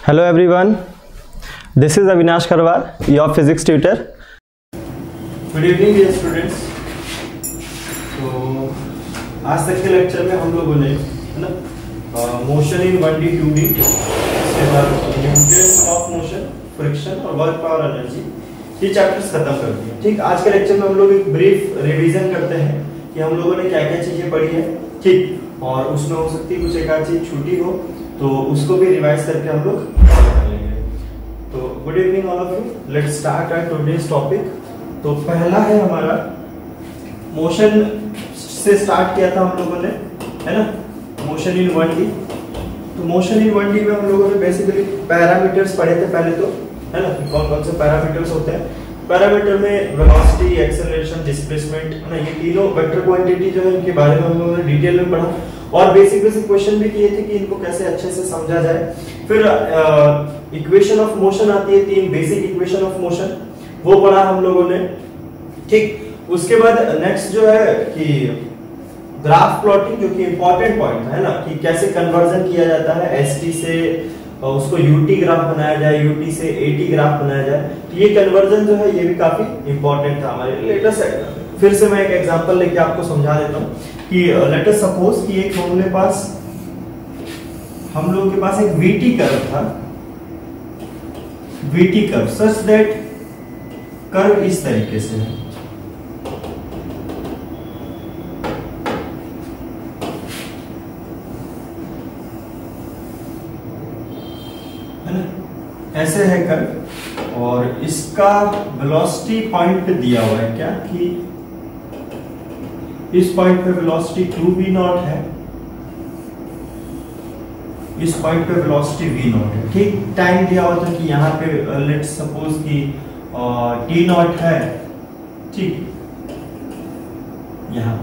Hello everyone, this is Avinash Karwar, your physics tutor. Good evening dear students. तो आज तक के lecture में हम लोगों ने है ना मोशन इन 1D 2D, इसके बाद न्यूटन्स ऑफ मोशन, फ्रिक्शन और वर्क पावर एनर्जी, ये चैप्टर्स खत्म कर दिए। ठीक, आज के लेक्चर में हम लोग एक ब्रीफ रिवीजन करते हैं कि हम लोगों ने क्या क्या चीजें पढ़ी है। ठीक, और उसमें हो सकती है कुछ एक आध चीज छूटी हो तो उसको भी रिवाइज करके हम लोग कर लेंगे। तो good evening all of you, let's start our today's topic. तो पहला है हमारा मोशन से स्टार्ट किया था हम लोगों ने, है ना, मोशन इन 1D। तो मोशन इन 1D में हम लोगों ने बेसिकली पैरामीटर्स पढ़े थे पहले, तो है ना, कौन कौन से पैरामीटर्स होते हैं। पैरामीटर में वेलोसिटी, एक्सेलरेशन, डिस्प्लेसमेंट, है ना, ये तीनों वेक्टर क्वांटिटी जो है इनके बारे में हम लोगों ने डिटेल में पढ़ा और बेसिक क्वेश्चन भी किए थे कि इनको कैसे अच्छे से समझा जाए। फिर इक्वेशन ऑफ मोशन आती है, तीन बेसिक इक्वेशन ऑफ मोशन, वो पढ़ा हम लोगों ने। ठीक, उसके बाद नेक्स्ट जो है कि ग्राफ प्लॉटिंग, जो कि इंपॉर्टेंट पॉइंट है ना, कि कैसे कन्वर्जन किया जाता है एसटी से उसको यूटी ग्राफ बनाया जाए, यूटी से एटी ग्राफ बनाया जाए। तो ये कन्वर्जन जो है ये भी काफी इंपॉर्टेंट था हमारे लिए। लेटेस्ट फिर से मैं एक एग्जांपल लेके आपको समझा देता हूँ कि लेट अस सपोज कि एक हम लोगों के पास एक वीटी कर्व था, VT curve such that curve इस तरीके से है, ऐसे है कर्व और इसका वेलोसिटी पॉइंट दिया हुआ है क्या कि इस पॉइंट पे वेलोसिटी 2v0 है, इस पॉइंट पे वेलोसिटी v0 है। ठीक, टाइम दिया हुआ था कि यहाँ पे लेट्स सपोज कि t0 है। ठीक, यहाँ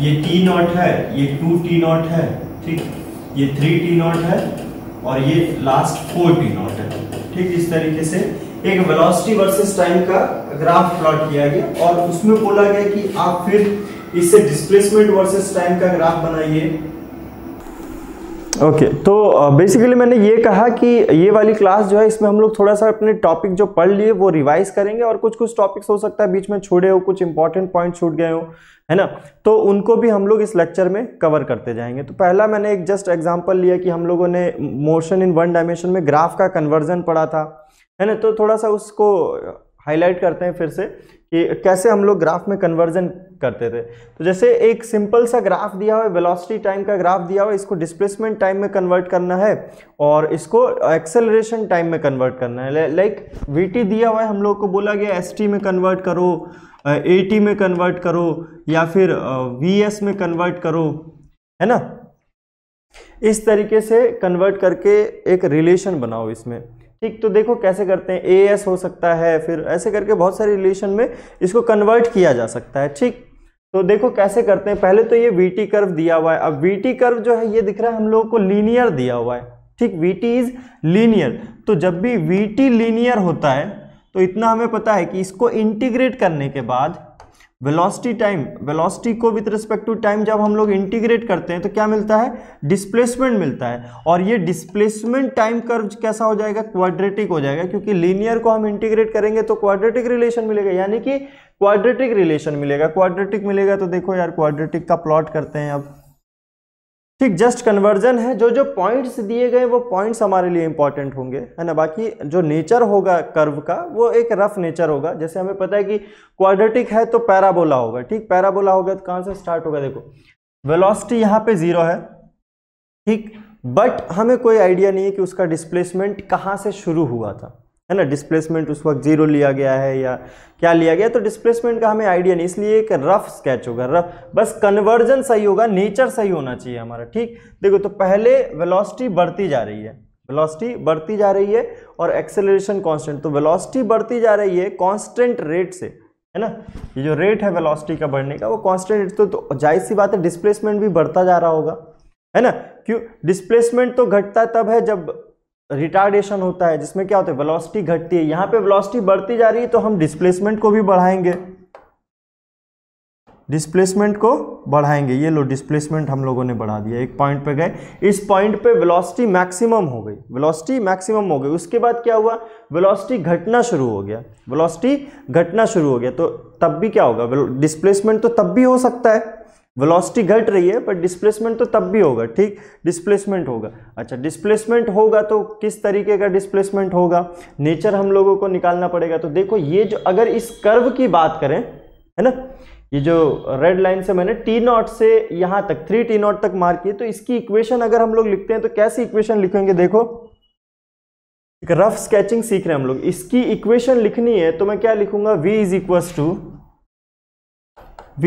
ये t0 है, ये 2t0 है, ठीक, ये 3t0 है और ये लास्ट 4t0 है। ठीक, इस तरीके से एक वेलोसिटी वर्सेस टाइम का ग्राफ प्लॉट किया गया और उसमें बोला गया कि आप फिर इससे डिस्प्लेसमेंट वर्सेस टाइम का ग्राफ बनाइए। ओके, तो बेसिकली मैंने ये कहा कि ये वाली क्लास जो है इसमें हम लोग थोड़ा सा अपने टॉपिक जो पढ़ लिए वो रिवाइज करेंगे और कुछ कुछ टॉपिक्स हो सकता है बीच में छोड़े हो, कुछ इंपॉर्टेंट पॉइंट छूट गए हो, है ना, तो उनको भी हम लोग इस लेक्चर में कवर करते जाएंगे। तो पहला मैंने एक जस्ट एग्जांपल लिया कि हम लोगों ने मोशन इन 1 डायमेंशन में ग्राफ का कन्वर्जन पढ़ा था, है ना, तो थोड़ा सा उसको हाईलाइट करते हैं फिर से कि कैसे हम लोग ग्राफ में कन्वर्जन करते थे। तो जैसे एक सिंपल सा ग्राफ दिया हुआ है, वेलोसिटी टाइम का ग्राफ दिया हुआ है, इसको डिस्प्लेसमेंट टाइम में कन्वर्ट करना है और इसको एक्सेलरेशन टाइम में कन्वर्ट करना है। लाइक वीटी दिया हुआ है, हम लोग को बोला गया एसटी में कन्वर्ट करो, एटी में कन्वर्ट करो या फिर वीएस में कन्वर्ट करो, है ना, इस तरीके से कन्वर्ट करके एक रिलेशन बनाओ इसमें। ठीक, तो देखो कैसे करते हैं, एएस हो सकता है, फिर ऐसे करके बहुत सारे रिलेशन में इसको कन्वर्ट किया जा सकता है। ठीक, तो देखो कैसे करते हैं। पहले तो ये वीटी कर्व दिया हुआ है, अब वीटी कर्व जो है ये दिख रहा है हम लोगों को लीनियर दिया हुआ है। ठीक, वीटी इज लीनियर, तो जब भी वीटी लीनियर होता है तो इतना हमें पता है कि इसको इंटीग्रेट करने के बाद वेलोसिटी टाइम, वेलोसिटी को विद रिस्पेक्ट टू टाइम जब हम लोग इंटीग्रेट करते हैं तो क्या मिलता है, डिस्प्लेसमेंट मिलता है। और ये डिस्प्लेसमेंट टाइम कर्व कैसा हो जाएगा, क्वाड्रेटिक हो जाएगा, क्योंकि लीनियर को हम इंटीग्रेट करेंगे तो क्वाड्रेटिक रिलेशन मिलेगा, यानी कि क्वाड्रेटिक रिलेशन मिलेगा। क्वाड्रेटिक मिलेगा तो देखो यार क्वाड्रेटिक का प्लॉट करते हैं अब। ठीक, जस्ट कन्वर्जन है, जो जो पॉइंट्स दिए गए वो पॉइंट्स हमारे लिए इंपॉर्टेंट होंगे, है ना, बाकी जो नेचर होगा कर्व का वो एक रफ नेचर होगा। जैसे हमें पता है कि क्वाड्रेटिक है तो पैराबोला होगा। ठीक, पैराबोला होगा तो कहाँ से स्टार्ट होगा, देखो वेलोसिटी यहाँ पे 0 है, ठीक, बट हमें कोई आइडिया नहीं है कि उसका डिस्प्लेसमेंट कहाँ से शुरू हुआ था, है ना, डिस्प्लेसमेंट उस वक्त 0 लिया गया है या क्या लिया गया, तो डिस्प्लेसमेंट का हमें आइडिया नहीं, इसलिए एक रफ स्केच होगा, रफ, बस कन्वर्जन सही होगा, नेचर सही होना चाहिए हमारा। ठीक, देखो तो पहले वेलोसिटी बढ़ती जा रही है, वेलोसिटी बढ़ती जा रही है और एक्सेलरेशन कांस्टेंट, तो वेलोसिटी बढ़ती जा रही है कांस्टेंट रेट से, है ना, ये जो रेट है वेलोसिटी का बढ़ने का वो कांस्टेंट रेट, तो जाहिर सी बात है डिस्प्लेसमेंट भी बढ़ता जा रहा होगा, है ना। क्यों, डिस्प्लेसमेंट तो घटता तब है जब रिटार्डेशन होता है, जिसमें क्या होता है, वेलोसिटी घटती है। यहाँ पे वेलोसिटी बढ़ती जा रही है तो हम डिस्प्लेसमेंट को भी बढ़ाएंगे, डिस्प्लेसमेंट को बढ़ाएंगे। ये लो डिस्प्लेसमेंट हम लोगों ने बढ़ा दिया, एक पॉइंट पे गए, इस पॉइंट पे वेलोसिटी मैक्सिमम हो गई, वेलोसिटी मैक्सिमम हो गई। उसके बाद क्या हुआ, वेलोसिटी घटना शुरू हो गया, वेलोसिटी घटना शुरू हो गया। तो तब भी क्या होगा, डिस्प्लेसमेंट तो तब भी हो सकता है, वेलोसिटी घट रही है पर डिस्प्लेसमेंट तो तब भी होगा, ठीक, डिस्प्लेसमेंट होगा। अच्छा, डिस्प्लेसमेंट होगा तो किस तरीके का डिस्प्लेसमेंट होगा, नेचर हम लोगों को निकालना पड़ेगा। तो देखो ये जो, अगर इस कर्व की बात करें, है ना, ये जो रेड लाइन से मैंने T0 से यहां तक 3T0 तक मार्क की, तो इसकी इक्वेशन अगर हम लोग लिखते हैं तो कैसी इक्वेशन लिखेंगे, देखो एक रफ स्केचिंग सीख रहे हैं हम लोग, इसकी इक्वेशन लिखनी है तो मैं क्या लिखूंगा, v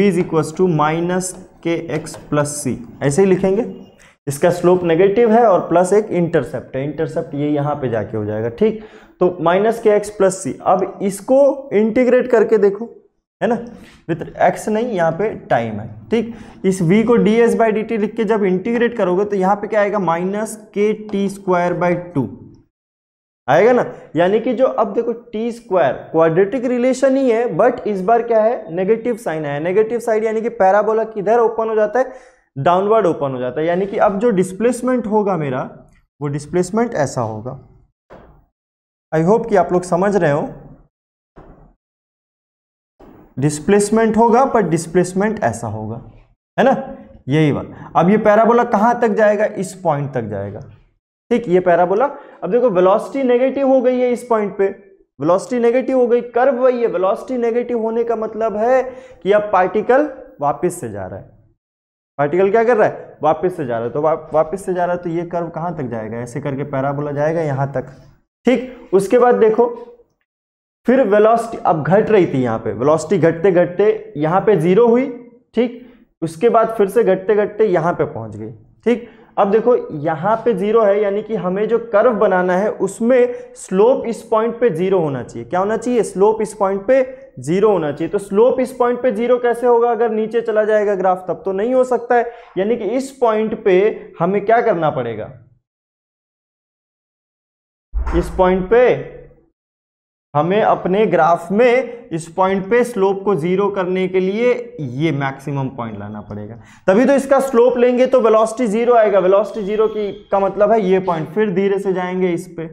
is equals to minus k x plus c, ऐसे ही लिखेंगे। इसका स्लोप नेगेटिव है और प्लस एक इंटरसेप्ट है, इंटरसेप्ट ये यहां पे जाके हो जाएगा, ठीक। तो माइनस के एक्स प्लस सी, अब इसको इंटीग्रेट करके देखो, है ना, विथ x नहीं, यहाँ पे टाइम है, ठीक। इस v को ds/dt लिख के जब इंटीग्रेट करोगे तो यहाँ पे क्या आएगा, माइनस के टी स्क्वायर बाई 2 आएगा ना। यानी कि जो अब देखो टी स्क्वायर क्वाड्रेटिक रिलेशन ही है, बट इस बार क्या है, नेगेटिव साइन है। नेगेटिव साइड यानी कि पैराबोला किधर ओपन हो जाता है, डाउनवर्ड ओपन हो जाता है। यानी कि अब जो डिस्प्लेसमेंट होगा मेरा, वो डिस्प्लेसमेंट ऐसा होगा। आई होप कि आप लोग समझ रहे हो, डिस्प्लेसमेंट होगा पर डिस्प्लेसमेंट ऐसा होगा, है ना, यही बात। अब ये पैराबोला कहां तक जाएगा, इस पॉइंट तक जाएगा, ठीक, ये पैराबोला। अब देखो वेलोसिटी नेगेटिव हो गई है इस पॉइंट पे, वेलोसिटी नेगेटिव हो गई, कर्व वही है, वेलोसिटी नेगेटिव होने का मतलब है कि अब पार्टिकल वापस से जा रहा है, पार्टिकल क्या कर रहा है, वापस से जा रहा है। तो वापस से जा रहा है तो ये कर्व कहां तक जाएगा, ऐसे करके पैराबोला जाएगा यहां तक, ठीक। उसके बाद देखो फिर वेलोसिटी अब घट रही थी, यहाँ पे वेलोसिटी घटते घटते यहाँ पे 0 हुई, ठीक। उसके बाद फिर से घटते घटते यहाँ पे पहुंच गई, ठीक। अब देखो यहाँ पे 0 है, यानी कि हमें जो कर्व बनाना है उसमें स्लोप इस पॉइंट पे 0 होना चाहिए। क्या होना चाहिए, स्लोप इस पॉइंट पे 0 होना चाहिए। तो स्लोप इस पॉइंट पे 0 कैसे होगा, अगर नीचे चला जाएगा ग्राफ तब तो नहीं हो सकता है। यानी कि इस पॉइंट पे हमें क्या करना पड़ेगा, इस पॉइंट पे हमें अपने ग्राफ में इस पॉइंट पे स्लोप को 0 करने के लिए ये मैक्सिमम पॉइंट लाना पड़ेगा, तभी तो इसका स्लोप लेंगे तो वेलोसिटी 0 आएगा। वेलोसिटी 0 की का मतलब है ये पॉइंट, फिर धीरे से जाएंगे इस पे,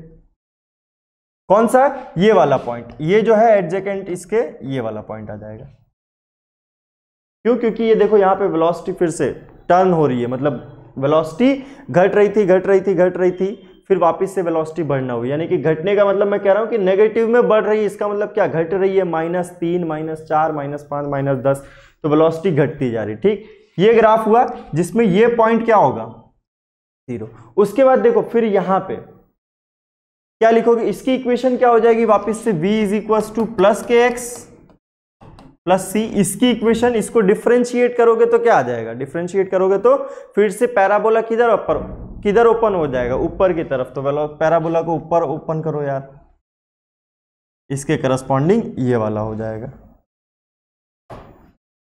कौन सा, ये वाला पॉइंट, ये जो है एडजेकेंट इसके ये वाला पॉइंट आ जाएगा। क्यों, क्योंकि ये देखो यहाँ पे वेलोसिटी फिर से टर्न हो रही है, मतलब वेलोसिटी घट रही थी, फिर वापस से वेलोसिटी बढ़ना हुई। यानी कि घटने का मतलब मैं कह रहा हूं कि नेगेटिव में बढ़ रही है, इसका मतलब क्या, घट रही है, -3, -4, -5, -10, तो वेलोसिटी घटती जा रही, ठीक। ये ग्राफ हुआ जिसमें ये पॉइंट क्या होगा, 0। उसके बाद देखो फिर यहां पे क्या लिखोगे, इसकी इक्वेशन क्या हो जाएगी वापस से, v is equal two plus के एक्स प्लस सी। इसकी इक्वेशन, इसको डिफरेंशिएट करोगे तो क्या आ जाएगा, डिफरेंशिएट करोगे तो फिर से पैराबोला किधर ओपन हो जाएगा, ऊपर की तरफ। तो पैराबोला को ऊपर ओपन करो यार, इसके करस्पॉन्डिंग ये वाला हो जाएगा,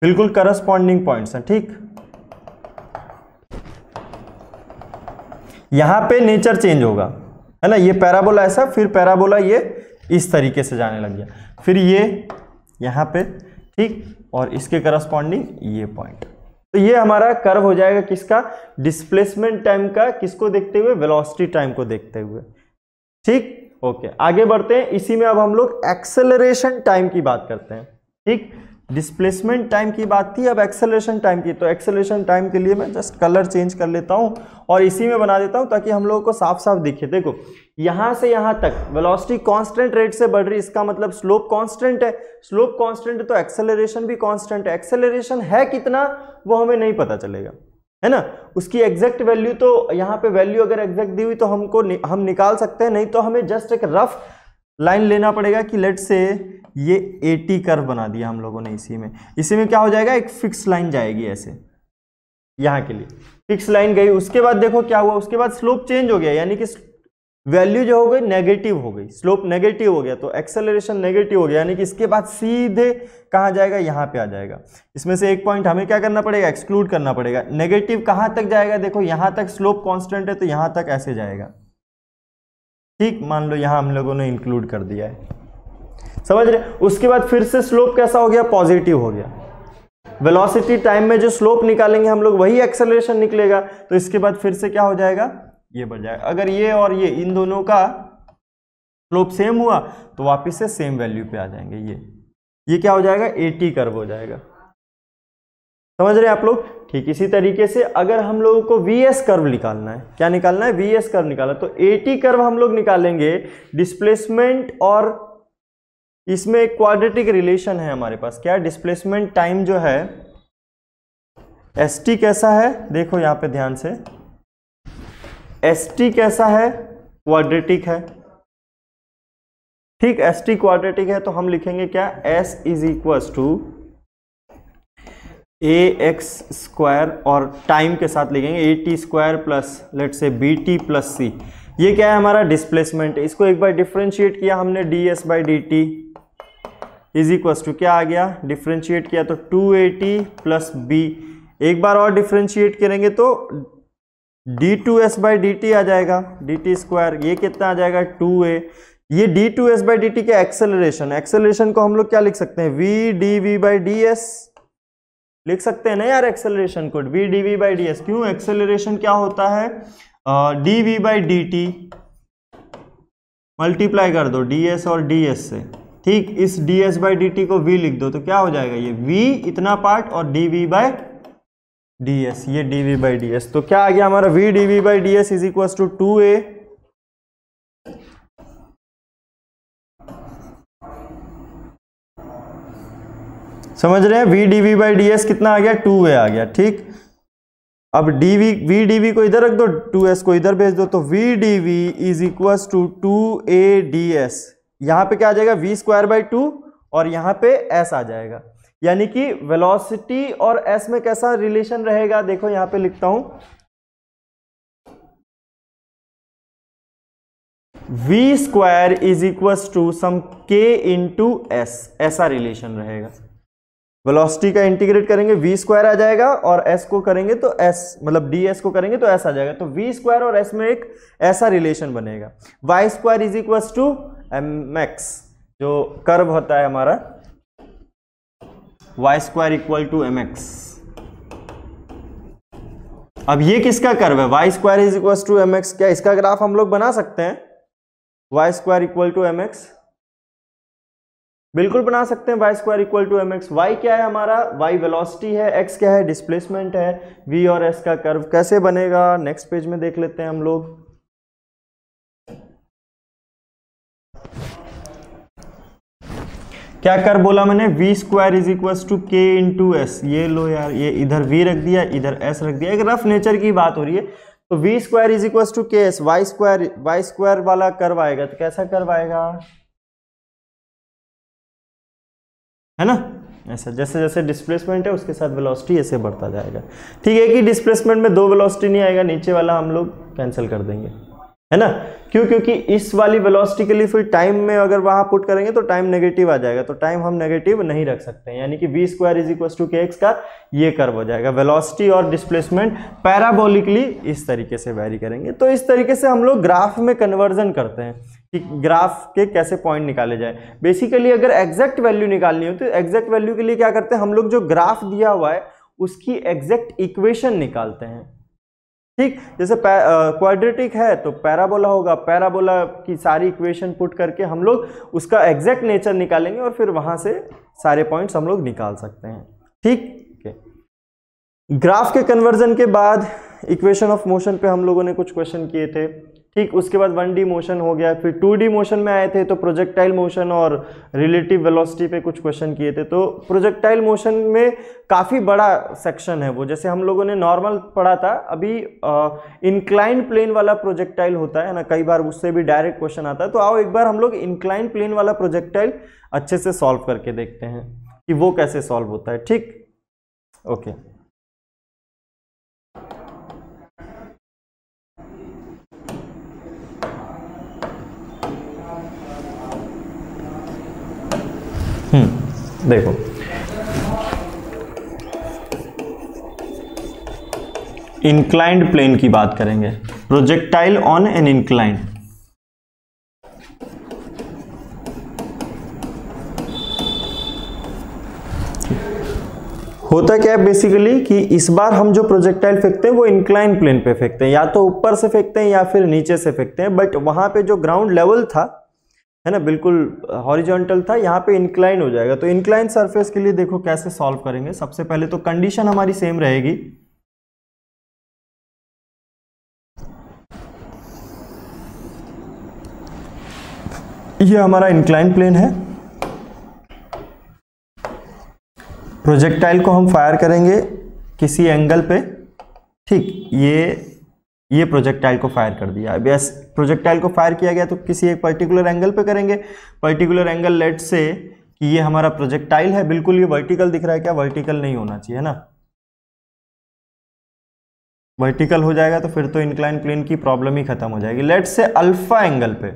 बिल्कुल करस्पॉन्डिंग पॉइंट्स हैं, ठीक। यहां पे नेचर चेंज होगा, है ना, ये पैराबोला ऐसा, फिर पैराबोला ये इस तरीके से जाने लग गया, फिर ये यहां पे, ठीक, और इसके करस्पॉन्डिंग ये पॉइंट। तो ये हमारा कर्व हो जाएगा किसका, डिस्प्लेसमेंट टाइम का, किसको देखते हुए, वेलोसिटी टाइम को देखते हुए, ठीक। ओके, आगे बढ़ते हैं। इसी में अब हम लोग एक्सेलरेशन टाइम की बात करते हैं, ठीक। डिस्प्लेसमेंट टाइम की बात थी, अब एक्सेलरेशन टाइम की। तो एक्सेलरेशन टाइम के लिए मैं जस्ट कलर चेंज कर लेता हूं और इसी में बना देता हूं ताकि हम लोगों को साफ साफ दिखे। देखो यहां से यहां तक वेलोसिटी कांस्टेंट रेट से बढ़ रही है, इसका मतलब स्लोप कांस्टेंट है। स्लोप कांस्टेंट है तो एक्सेलरेशन भी कांस्टेंट है। एक्सेलरेशन है कितना वो हमें नहीं पता चलेगा, है ना। उसकी एग्जैक्ट वैल्यू तो यहाँ पे वैल्यू अगर एग्जैक्ट दी हुई तो हम निकाल सकते हैं, नहीं तो हमें जस्ट एक रफ लाइन लेना पड़ेगा कि लेट से ये 80 कर्व बना दिया हम लोगों ने। इसी में क्या हो जाएगा, एक फिक्स लाइन जाएगी ऐसे, यहाँ के लिए फिक्स लाइन गई। उसके बाद देखो क्या हुआ, उसके बाद स्लोप चेंज हो गया, यानी कि वैल्यू जो हो गई नेगेटिव हो गई, स्लोप नेगेटिव हो गया, तो एक्सेलरेशन नेगेटिव हो गया, यानी कि इसके बाद सीधे कहाँ जाएगा, यहाँ पे आ जाएगा। इसमें से एक पॉइंट हमें क्या करना पड़ेगा, एक्सक्लूड करना पड़ेगा। नेगेटिव कहाँ तक जाएगा, देखो यहाँ तक स्लोप कांस्टेंट है तो यहाँ तक ऐसे जाएगा, ठीक। मान लो यहाँ हम लोगों ने इंक्लूड कर दिया है, समझ रहे। उसके बाद फिर से स्लोप कैसा हो गया, पॉजिटिव हो गया, वेलोसिटी टाइम में जो स्लोप निकालेंगे हम लोग वही एक्सेलरेशन निकलेगा, तो इसके बाद फिर से क्या हो जाएगा, ये बढ़ जाएगा। अगर ये और ये इन दोनों का स्लोप सेम हुआ तो वापस से सेम वैल्यू पे आ जाएंगे। ये क्या हो जाएगा, AT कर्व हो जाएगा। समझ रहे हैं आप लोग? ठीक इसी तरीके से अगर हम लोगों को VS कर्व निकालना है, क्या निकालना है, VS कर्व निकालना, तो AT कर्व हम लोग निकालेंगे डिस्प्लेसमेंट, और इसमें एक क्वाड्रेटिक रिलेशन है हमारे पास। क्या डिस्प्लेसमेंट टाइम जो है ST कैसा है, देखो यहां पे ध्यान से, ST कैसा है, क्वाड्रेटिक है। ठीक, ST क्वाड्रेटिक है तो हम लिखेंगे क्या, S is equal to AX square, और टाइम के साथ लिखेंगे AT square plus let's say BT plus C। ये क्या है, हमारा डिस्प्लेसमेंट है। इसको एक बार डिफरेंशिएट किया हमने ds by dt is equal to क्या आ गया, डिफरेंशिएट किया तो 2AT प्लस B। एक बार और डिफरेंशिएट करेंगे तो d2s बाई dt आ जाएगा, dt स्क्वायर, ये कितना आ जाएगा 2a। ये d2s बाई dt के एक्सेलरेशन को हम लोग क्या लिख सकते हैं, v dv बाई ds लिख सकते हैं ना यार, एक्सेलरेशन को v dv बाई ds। क्यों, एक्सेलरेशन क्या होता है, dv बाई dt मल्टीप्लाई कर दो ds और ds से। ठीक, इस ds बाई dt को v लिख दो तो क्या हो जाएगा, ये v इतना पार्ट और dv बाई ds, ये dv बाई ds। तो क्या आ गया हमारा, v dv by ds is equal to 2a। समझ रहे हैं, v dv बाई ds कितना आ गया, 2a आ गया। ठीक, अब v dv को इधर रख दो, 2s को इधर भेज दो, तो v dv is equal to 2a ds। यहां पे क्या आ जाएगा, v स्क्वायर बाई 2 और यहां पे s आ जाएगा। यानी कि वेलोसिटी और s में कैसा रिलेशन रहेगा, देखो यहां पे लिखता हूं, v square is equal to some k into s, ऐसा रिलेशन रहेगा। वेलोसिटी का इंटीग्रेट करेंगे v स्क्वायर आ जाएगा, और s को करेंगे तो s मतलब ds को करेंगे तो s आ जाएगा। तो v स्क्वायर और s में एक ऐसा रिलेशन बनेगा। y square is equal to mx, जो कर्व होता है हमारा, y square equal to mx। अब ये किसका कर्व है, y square is equal to mx। क्या इसका ग्राफ हम लोग बना सकते हैं, y square equal to mx? बिल्कुल बना सकते हैं, y square equal to mx। y क्या है हमारा, y वेलोसिटी है, x क्या है, डिस्प्लेसमेंट है, v और s का कर्व कैसे बनेगा, नेक्स्ट पेज में देख लेते हैं हम लोग। क्या कर्व बोला मैंने, v square is equal to k into s. ये लो यार, ये इधर v रख दिया, इधर s रख दिया, एक रफ नेचर की बात हो रही है। तो v square is equal to k s, y square वाला कर्व आएगा, तो कैसा कर्व आएगा, है ना, ऐसा जैसे जैसे डिस्प्लेसमेंट है उसके साथ वेलोसिटी ऐसे बढ़ता जाएगा। ठीक है, कि डिस्प्लेसमेंट में 2 वेलोसिटी नहीं आएगा, नीचे वाला हम लोग कैंसिल कर देंगे, है ना। क्यों, क्योंकि इस वाली वेलोसिटी के लिए फिर टाइम में अगर वहां पुट करेंगे तो टाइम नेगेटिव आ जाएगा, तो टाइम हम नेगेटिव नहीं रख सकते हैं। यानी कि v square is equal to kx का ये कर्व हो जाएगा। वेलोसिटी और डिस्प्लेसमेंट पैराबोलिकली इस तरीके से वैरी करेंगे। तो इस तरीके से हम लोग ग्राफ में कन्वर्जन करते हैं कि ग्राफ के कैसे पॉइंट निकाले जाए। बेसिकली अगर एग्जैक्ट वैल्यू निकालनी हो तो एग्जैक्ट वैल्यू के लिए क्या करते हैं हम लोग, जो ग्राफ दिया हुआ है उसकी एग्जैक्ट इक्वेशन निकालते हैं। ठीक, जैसे क्वाड्रेटिक है तो पैराबोला होगा, पैराबोला की सारी इक्वेशन पुट करके हम लोग उसका एग्जैक्ट नेचर निकालेंगे और फिर वहां से सारे पॉइंट्स हम लोग निकाल सकते हैं। ठीक, ग्राफ के कन्वर्जन के बाद इक्वेशन ऑफ मोशन पे हम लोगों ने कुछ क्वेश्चन किए थे। ठीक, उसके बाद 1D मोशन हो गया, फिर 2D मोशन में आए थे तो प्रोजेक्टाइल मोशन और रिलेटिव वेलोसिटी पे कुछ क्वेश्चन किए थे। तो प्रोजेक्टाइल मोशन में काफ़ी बड़ा सेक्शन है वो, जैसे हम लोगों ने नॉर्मल पढ़ा था, अभी इंक्लाइंड प्लेन वाला प्रोजेक्टाइल होता है ना, कई बार उससे भी डायरेक्ट क्वेश्चन आता है। तो आओ एक बार हम लोग इंक्लाइंड प्लेन वाला प्रोजेक्टाइल अच्छे से सॉल्व करके देखते हैं कि वो कैसे सॉल्व होता है। ठीक, ओके। देखो इंक्लाइंड प्लेन की बात करेंगे, प्रोजेक्टाइल ऑन एन इंक्लाइंड। होता क्या है बेसिकली कि इस बार हम जो प्रोजेक्टाइल फेंकते हैं वो इंक्लाइन प्लेन पे फेंकते हैं, या तो ऊपर से फेंकते हैं या फिर नीचे से फेंकते हैं, बट वहां पे जो ग्राउंड लेवल था है ना बिल्कुल हॉरिजॉन्टल था, यहाँ पे इंक्लाइन हो जाएगा। तो इंक्लाइन सरफेस के लिए देखो कैसे सॉल्व करेंगे। सबसे पहले तो कंडीशन हमारी सेम रहेगी, ये हमारा इंक्लाइन प्लेन है, प्रोजेक्टाइल को हम फायर करेंगे किसी एंगल पे, ठीक, ये प्रोजेक्टाइल को फायर कर दिया। अब यस प्रोजेक्टाइल को फायर किया गया तो किसी एक पर्टिकुलर एंगल पे करेंगे। पर्टिकुलर एंगल लेट से कि ये हमारा प्रोजेक्टाइल है, बिल्कुल ये वर्टिकल दिख रहा है क्या? वर्टिकल नहीं होना चाहिए है ना, वर्टिकल हो जाएगा तो फिर तो इंक्लाइन प्लेन की प्रॉब्लम ही खत्म हो जाएगी। लेट से अल्फा एंगल पे,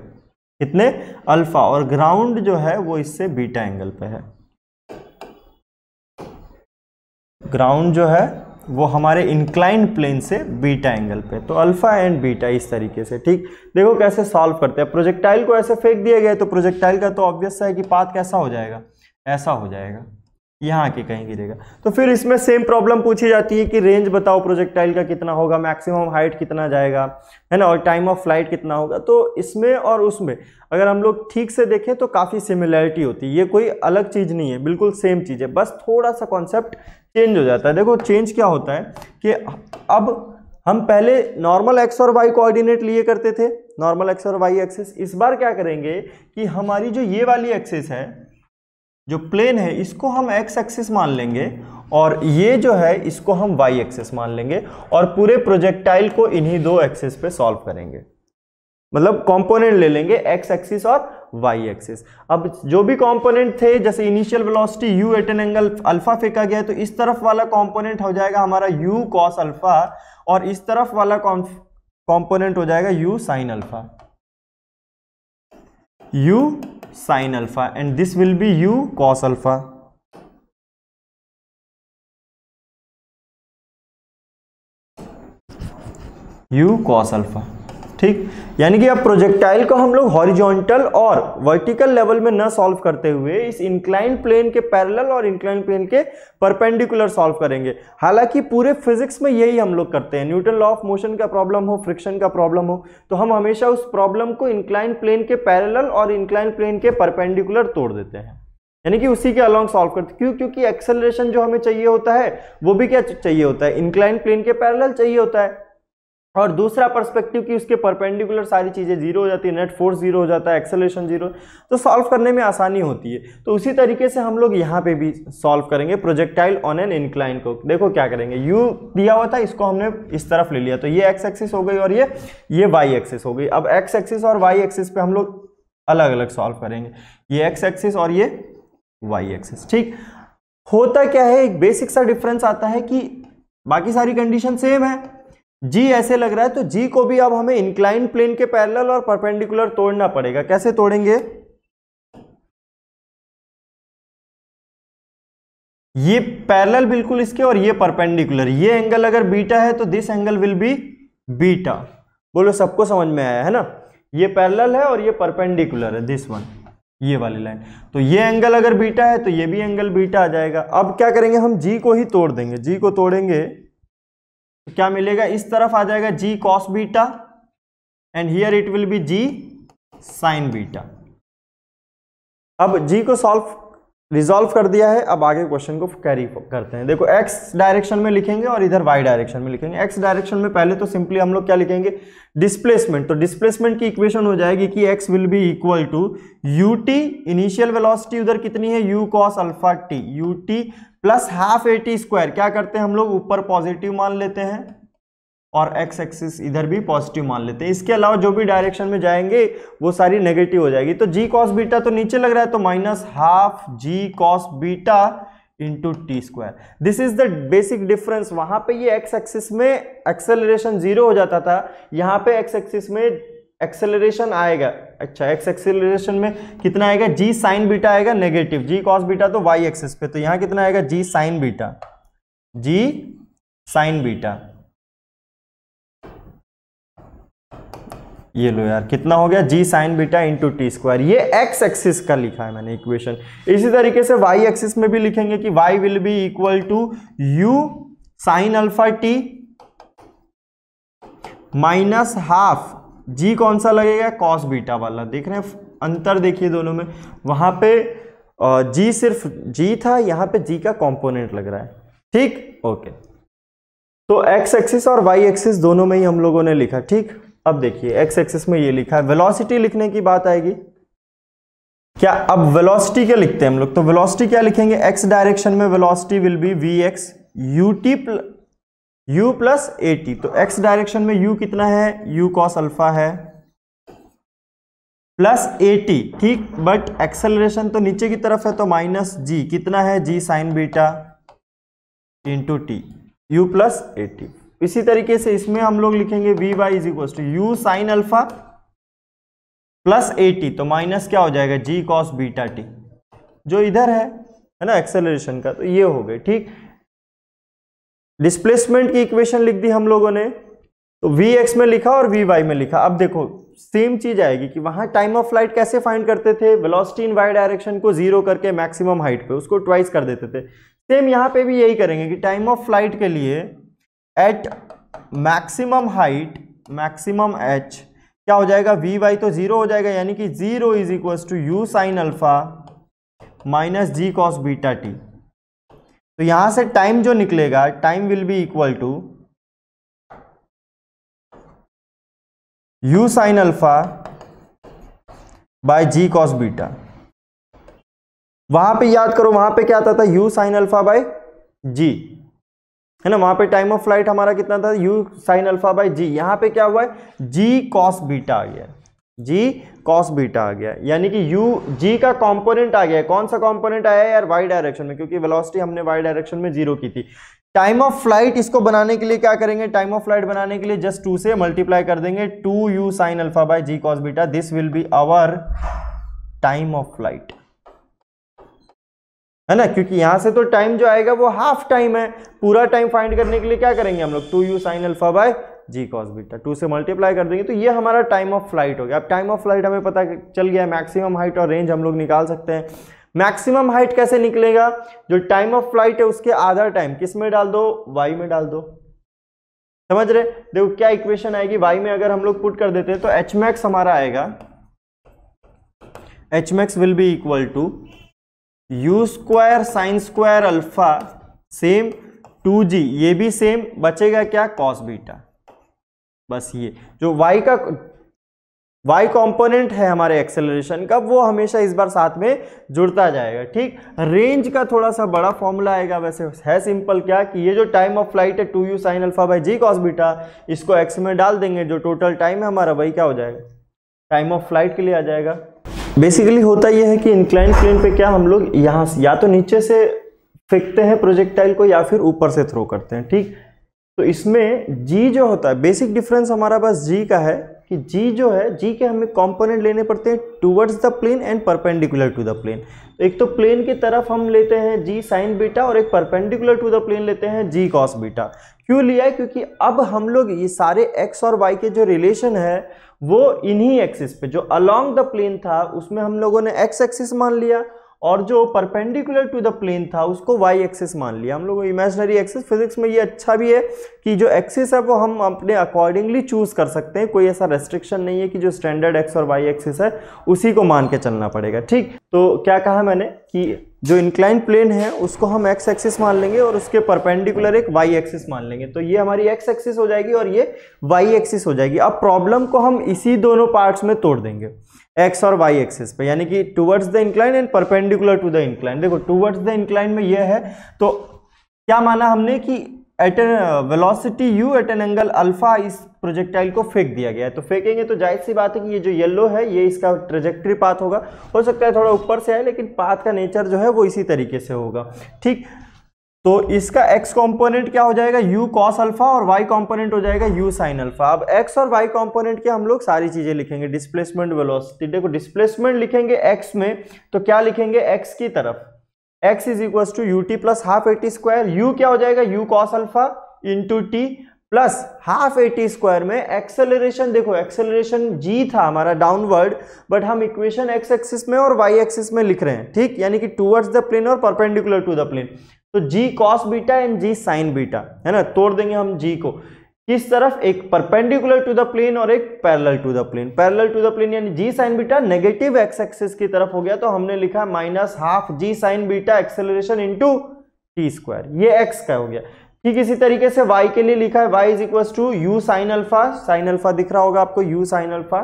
कितने? अल्फा, और ग्राउंड जो है वो इससे बीटा एंगल पे है। ग्राउंड जो है वो हमारे इंक्लाइन प्लेन से बीटा एंगल पे, तो अल्फा एंड बीटा इस तरीके से, ठीक। देखो कैसे सॉल्व करते हैं। प्रोजेक्टाइल को ऐसे फेंक दिया गया तो प्रोजेक्टाइल का तो ऑब्वियस है कि पाथ कैसा हो जाएगा, ऐसा हो जाएगा, यहाँ के कहीं गिरेगा। तो फिर इसमें सेम प्रॉब्लम पूछी जाती है कि रेंज बताओ प्रोजेक्टाइल का कितना होगा, मैक्सिमम हाइट कितना जाएगा, है ना, और टाइम ऑफ फ्लाइट कितना होगा। तो इसमें और उसमें अगर हम लोग ठीक से देखें तो काफ़ी सिमिलरिटी होती है, ये कोई अलग चीज़ नहीं है, बिल्कुल सेम चीज़ है, बस थोड़ा सा कॉन्सेप्ट चेंज हो जाता है। देखो चेंज क्या होता है कि अब हम पहले नॉर्मल एक्स और वाई कोऑर्डिनेट लिए करते थे, नॉर्मल एक्स और वाई एक्सिस। इस बार क्या करेंगे कि हमारी जो ये वाली एक्सिस है, जो प्लेन है, इसको हम एक्स एक्सिस मान लेंगे और ये जो है इसको हम वाई एक्सिस मान लेंगे और पूरे प्रोजेक्टाइल को इन्हीं दो एक्सिस पे सॉल्व करेंगे। मतलब कंपोनेंट ले लेंगे एक्स एक्सिस और वाई एक्सिस। अब जो भी कंपोनेंट थे, जैसे initial velocity u at an angle alpha फेंका गया है, तो इस तरफ वाला कंपोनेंट हो जाएगा हमारा u cos अल्फा और इस तरफ वाला कंपोनेंट हो जाएगा u sin alpha, u sin alpha, and this will B u cos alpha. u cos alpha, ठीक। यानी कि अब प्रोजेक्टाइल को हम लोग हॉरिजॉन्टल और वर्टिकल लेवल में न सॉल्व करते हुए इस इंक्लाइन प्लेन के पैरेलल और इंक्लाइन प्लेन के परपेंडिकुलर सॉल्व करेंगे। हालांकि पूरे फिजिक्स में यही हम लोग करते हैं, न्यूटन लॉ ऑफ मोशन का प्रॉब्लम हो, फ्रिक्शन का प्रॉब्लम हो, तो हम हमेशा उस प्रॉब्लम को इंक्लाइन प्लेन के पैरेलल और इंक्लाइन प्लेन के परपेंडिकुलर तोड़ देते हैं, यानी कि उसी के अलॉन्ग सॉल्व करते। क्यों? क्योंकि एक्सेलरेशन जो हमें चाहिए होता है वो भी क्या चाहिए होता है, इंक्लाइन प्लेन के पैरेलल चाहिए होता है, और दूसरा पर्सपेक्टिव कि उसके परपेंडिकुलर सारी चीजें जीरो हो जाती है, नेट फोर्स जीरो हो जाता है, एक्सेलरेशन जीरो, तो सॉल्व करने में आसानी होती है। तो उसी तरीके से हम लोग यहाँ पे भी सॉल्व करेंगे प्रोजेक्टाइल ऑन एन इंक्लाइन को। देखो क्या करेंगे, u दिया हुआ था, इसको हमने इस तरफ ले लिया, तो ये एक्स एक्सिस हो गई और ये वाई एक्सिस हो गई। अब एक्स एक्सिस और वाई एक्सिस पे हम लोग अलग अलग सॉल्व करेंगे, ये एक्स एक्सिस और ये वाई एक्सिस, ठीक। होता क्या है, एक बेसिक सा डिफरेंस आता है कि बाकी सारी कंडीशन सेम है, जी ऐसे लग रहा है, तो जी को भी अब हमें इंक्लाइन प्लेन के पैरेलल और परपेंडिकुलर तोड़ना पड़ेगा। कैसे तोड़ेंगे, ये पैरेलल बिल्कुल इसके और ये परपेंडिकुलर, ये एंगल अगर बीटा है तो this angle will be beta. बोलो सबको समझ में आया है ना, ये पैरेलल है और ये परपेंडिकुलर है, दिस वन, ये वाली लाइन, तो ये एंगल अगर बीटा है तो ये भी एंगल बीटा आ जाएगा। अब क्या करेंगे, हम जी को ही तोड़ देंगे, जी को तोड़ेंगे तो क्या मिलेगा, इस तरफ आ जाएगा g cos beta and here it will be g sin beta. अब g को रिजॉल्व कर दिया है, अब आगे क्वेश्चन को कैरी करते हैं। देखो x डायरेक्शन में लिखेंगे और इधर y डायरेक्शन में लिखेंगे। x डायरेक्शन में पहले तो सिंपली हम लोग क्या लिखेंगे, डिस्प्लेसमेंट। तो डिस्प्लेसमेंट की इक्वेशन हो जाएगी कि x will be equal to ut, initial velocity उधर कितनी है u cos alpha t, ut plus half a t square. क्या करते हैं हम लोग, ऊपर पॉजिटिव मान लेते हैं और एक्स एक्सिस इधर भी पॉजिटिव मान लेते हैं। इसके अलावा जो भी डायरेक्शन में जाएंगे वो सारी नेगेटिव हो जाएगी। तो जी कॉस बीटा तो नीचे लग रहा है, तो minus half g cos beta into t square. This is the basic difference. वहां पे ये एक्स एक्सिस में एक्सेलरेशन जीरो हो जाता था, यहाँ पे एक्स एक्सिस में एक्सेलरेशन आएगा। अच्छा, एक्स एक्सेलरेशन में कितना आएगा, जी साइन बीटा आएगा नेगेटिव, जी कॉस बीटा तो वाई एक्सिस पे, तो यहाँ कितना आएगा, g sine beta, g sine beta. ये लो यार, कितना हो गया, g sine beta into t square. ये एक्स एक्सिस का लिखा है मैंने इक्वेशन। इसी तरीके से वाई एक्सिस में भी लिखेंगे कि y will be equal to u sine alpha t minus half g, कौन सा लगेगा, कॉस बीटा वाला। देख रहे हैं अंतर, देखिए दोनों में, वहां पे जी सिर्फ जी था, यहाँ पे जी का कंपोनेंट लग रहा है। ठीक, ओके। तो एक्स एक्सिस और वाई एक्सिस दोनों में ही हम लोगों ने लिखा। ठीक, अब देखिए एक्स एक्सिस में ये लिखा है, वेलोसिटी लिखने की बात आएगी क्या। अब वेलोसिटी क्या लिखते हैं हम लोग, तो वेलोसिटी क्या लिखेंगे, एक्स डायरेक्शन में velocity will be v x u plus a t. तो एक्स डायरेक्शन में यू कितना है, यू कॉस अल्फा है प्लस ए टी। ठीक, बट एक्सेलरेशन तो नीचे की तरफ है, तो माइनस जी, कितना है, g sine beta into t, u plus a t. इसी तरीके से इसमें हम लोग लिखेंगे v y is equal to u sine alpha plus a t, तो माइनस क्या हो जाएगा, जी कॉस बीटा टी, जो इधर है ना एक्सेलरेशन का। तो ये हो गए। ठीक, डिस्प्लेसमेंट की इक्वेशन लिख दी हम लोगों ने, तो वी एक्स में लिखा और वी वाई में लिखा। अब देखो सेम चीज आएगी कि वहां टाइम ऑफ फ्लाइट कैसे फाइंड करते थे, वेलोसिटी इन वाई डायरेक्शन को 0 करके मैक्सिमम हाइट पे उसको ट्वाइस कर देते थे। सेम यहां पे भी यही करेंगे कि टाइम ऑफ फ्लाइट के लिए at maximum height, maximum h, क्या हो जाएगा, वी वाई तो 0 हो जाएगा, यानी कि 0 is equal to u sine alpha minus g cos beta t. तो यहां से टाइम जो निकलेगा, time will be equal to u sine alpha by g cos beta. वहां पे याद करो, वहां पे क्या आता था, u sine alpha by g, है ना। वहां पे टाइम ऑफ फ्लाइट हमारा कितना था, यू साइन अल्फा बाय जी। यहां पे क्या हुआ है, जी कॉस बीटा आ गया, जी कॉस बीटा आ गया, यानी कि यू जी का कंपोनेंट आ गया। कौन सा कंपोनेंट आया है यार, वाई डायरेक्शन में, क्योंकि वेलोसिटी हमने वाई डायरेक्शन में 0 की थी। टाइम ऑफ फ्लाइट इसको बनाने के लिए क्या करेंगे, टाइम ऑफ फ्लाइट बनाने के लिए जस्ट 2 से मल्टीप्लाई कर देंगे, 2 u sine alpha by g cos beta. This will be our time of flight, है ना, क्योंकि यहां से तो टाइम जो आएगा वो हाफ टाइम है। पूरा टाइम फाइंड करने के लिए क्या करेंगे हम लोग, 2 u sine alpha by g cos beta, 2 से मल्टीप्लाई कर देंगे, तो ये हमारा टाइम ऑफ फ्लाइट हो गया। अब टाइम ऑफ फ्लाइट हमें पता चल गया, मैक्सिमम हाइट और रेंज हम लोग निकाल सकते हैं। मैक्सिमम हाइट कैसे निकलेगा, जो टाइम ऑफ फ्लाइट है उसके आधा टाइम किस में डाल दो, वाई में डाल दो। समझ रहे, देखो क्या इक्वेशन आएगी, वाई में अगर हम लोग पुट कर देते हैं तो एच मैक्स हमारा आएगा, h max will be equal to u square sine square alpha, same 2g, ये भी सेम, बचेगा क्या, कॉस बीटा। बस ये जो y का y कंपोनेंट है हमारे एक्सेलरेशन का, वो हमेशा इस बार साथ में जुड़ता जाएगा। ठीक, रेंज का थोड़ा सा बड़ा फॉर्मूला आएगा, वैसे है सिंपल, क्या कि ये जो टाइम ऑफ फ्लाइट है 2u sine alpha by g cos beta, इसको x में डाल देंगे, जो टोटल टाइम है हमारा वही क्या हो जाएगा, टाइम ऑफ फ्लाइट के लिए आ जाएगा। बेसिकली होता यह है कि इंक्लाइन प्लेन पे क्या हम लोग यहाँ या तो नीचे से फेंकते हैं प्रोजेक्टाइल को या फिर ऊपर से थ्रो करते हैं। ठीक, तो इसमें g जो होता है, बेसिक डिफरेंस हमारा बस g का है कि g जो है, g के हमें कंपोनेंट लेने पड़ते हैं towards the plane and perpendicular to the plane. तो एक तो प्लेन की तरफ हम लेते हैं g साइन बीटा और एक परपेंडिकुलर टू द प्लेन लेते हैं g कॉस बीटा। क्यों लिया है, क्योंकि अब हम लोग ये सारे x और y के जो रिलेशन है वो इन्हीं एक्सिस पे, जो अलोंग द प्लेन था उसमें हम लोगों ने x एक्सिस मान लिया, और जो परपेंडिकुलर टू द प्लेन था उसको y एक्सिस मान लिया हम लोग। इमेजिनरी एक्सिस, फिजिक्स में ये अच्छा भी है कि जो एक्सिस है वो हम अपने अकॉर्डिंगली चूज कर सकते हैं, कोई ऐसा रेस्ट्रिक्शन नहीं है कि जो स्टैंडर्ड x और y एक्सिस है उसी को मान के चलना पड़ेगा। ठीक, तो क्या कहा मैंने कि जो इंक्लाइन प्लेन है उसको हम x एक्सिस मान लेंगे और उसके परपेंडिकुलर एक y एक्सिस मान लेंगे, तो ये हमारी x एक्सिस हो जाएगी और ये y एक्सिस हो जाएगी। अब प्रॉब्लम को हम इसी दोनों पार्ट्स में तोड़ देंगे, x और y एक्सिस पे, यानी कि towards the incline and perpendicular to the incline. देखो टुवर्ड्स द इंक्लाइन में ये है, तो क्या माना हमने कि at velocity u at an angle alpha इस प्रोजेक्टाइल को फेंक दिया गया है। तो फेंकेंगे तो जाहिर सी बात है कि ये जो येलो है ये इसका ट्रेजेक्टरी पाथ होगा, हो सकता है थोड़ा ऊपर से आए लेकिन पाथ का नेचर जो है वो इसी तरीके से होगा। ठीक, तो इसका x कंपोनेंट क्या हो जाएगा, u cos अल्फा, और y कंपोनेंट हो जाएगा u sin अल्फा। अब x और y कंपोनेंट के हम लोग सारी चीजें लिखेंगे, डिस्प्लेसमेंट, वेलोसिटी। देखो डिस्प्लेसमेंट लिखेंगे x में तो क्या लिखेंगे, x की तरफ x is equal to ut plus half a t square, u क्या हो जाएगा, u cos alpha into t plus half a t square में एक्सेलरेशन, देखो एक्सेलरेशन जी था हमारा डाउनवर्ड, बट हम इक्वेशन एक्स एक्सिस में और वाई एक्सिस में लिख रहे हैं, ठीक, यानी कि टूवर्ड्स द प्लेन और परपेंडिकुलर टू द प्लेन। तो g cos beta and g sine beta, है ना, तोड़ देंगे हम जी को किस तरफ, एक परपेंडिकुलर टू द प्लेन और एक parallel to the plane. Parallel to the plane यानी g sine beta negative x axis की तरफ हो गया, तो हमने लिखा minus half g sine beta acceleration into t square, ये एक्स का हो गया। ठीक इसी तरीके से y के लिए लिखा है y is equal to u sine alpha दिख रहा होगा आपको, u sine alpha